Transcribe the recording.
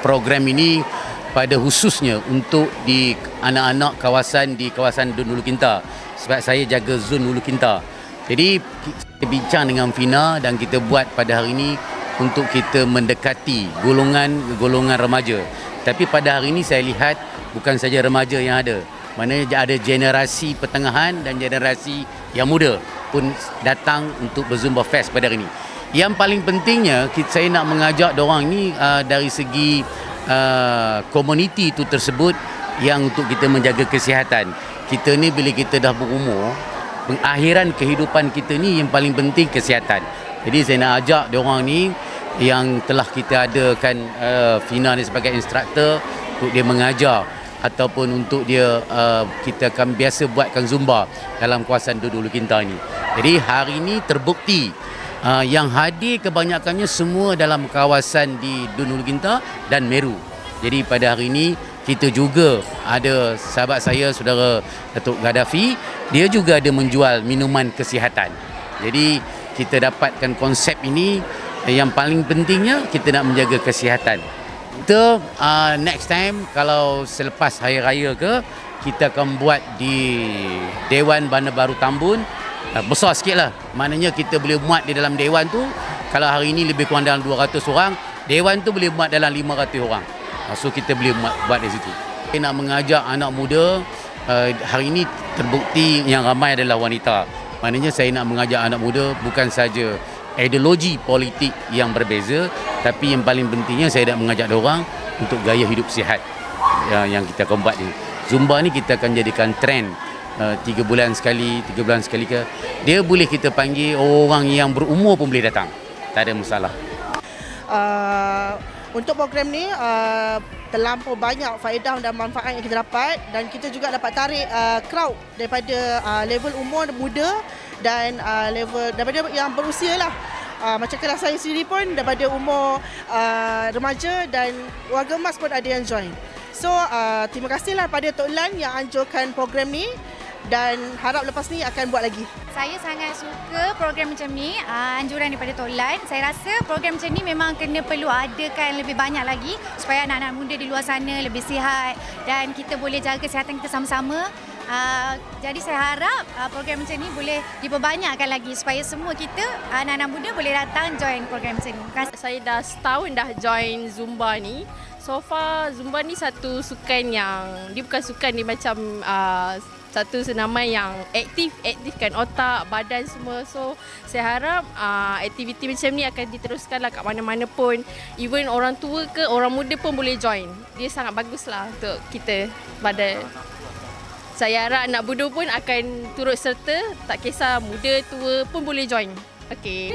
Program ini pada khususnya untuk di anak-anak di kawasan Dun Hulu Kinta, sebab saya jaga zon Hulu Kinta. Jadi kita bincang dengan Fina dan kita buat pada hari ini untuk kita mendekati golongan remaja. Tapi pada hari ini saya lihat bukan saja remaja yang ada, maknanya ada generasi pertengahan dan generasi yang muda pun datang untuk berzumba fest pada hari ini. Yang paling pentingnya saya nak mengajak diorang ni dari segi komuniti itu tersebut yang untuk kita menjaga kesihatan. Kita ni bila kita dah berumur, pengakhiran kehidupan kita ni yang paling penting kesihatan. Jadi saya nak ajak diorang ni yang telah kita adakan Fina ni sebagai instruktor untuk dia mengajar ataupun untuk dia kita akan biasa buatkan zumba dalam kawasan Dun Hulu Kinta ni. Jadi hari ini terbukti yang hadir kebanyakannya semua dalam kawasan di Dun Hulu Kinta dan Meru. Jadi pada hari ini kita juga ada sahabat saya, saudara Datuk Gaddafi, dia juga ada menjual minuman kesihatan. Jadi kita dapatkan konsep ini, yang paling pentingnya kita nak menjaga kesihatan. Kita next time kalau selepas Hari Raya kita akan buat di Dewan Bandar Baru Tambun. Besar sikit lah, maknanya kita boleh muat di dalam Dewan tu, kalau hari ini lebih kurang dalam 200 orang, Dewan tu boleh muat dalam 500 orang. So kita boleh buat di situ. Saya nak mengajak anak muda, hari ini terbukti yang ramai adalah wanita. Maknanya saya nak mengajak anak muda bukan saja ideologi politik yang berbeza, tapi yang paling pentingnya saya nak mengajak orang untuk gaya hidup sihat yang kita akan buat ni. Zumba ni kita akan jadikan trend 3 bulan sekali ke. Dia boleh kita panggil orang yang berumur pun boleh datang. Tak ada masalah. Untuk program ni terlampau banyak faedah dan manfaat yang kita dapat, dan kita juga dapat tarik crowd daripada level umur muda dan level daripada yang berusia lah. Macam kelas saya sendiri pun daripada umur remaja dan warga emas pun ada yang join. So terima kasihlah pada Tok Lan yang anjurkan program ni, dan harap lepas ni akan buat lagi. Saya sangat suka program macam ni, anjuran daripada Tok Lan. Saya rasa program macam ni memang perlu adakan lebih banyak lagi supaya anak-anak muda di luar sana lebih sihat dan kita boleh jaga kesihatan kita sama-sama. Jadi saya harap program macam ni boleh diperbanyakkan lagi supaya semua kita, anak-anak muda boleh datang join program macam ni. Saya dah setahun dah join Zumba ni. So far Zumba ni satu sukan yang, dia bukan sukan, dia macam satu senaman yang aktifkan otak, badan semua. So saya harap aktiviti macam ni akan diteruskanlah kat mana-mana pun. Even orang tua ke orang muda pun boleh join. Dia sangat baguslah untuk kita pada. Saya harap anak muda pun akan turut serta, tak kisah muda tua pun boleh join. Okey.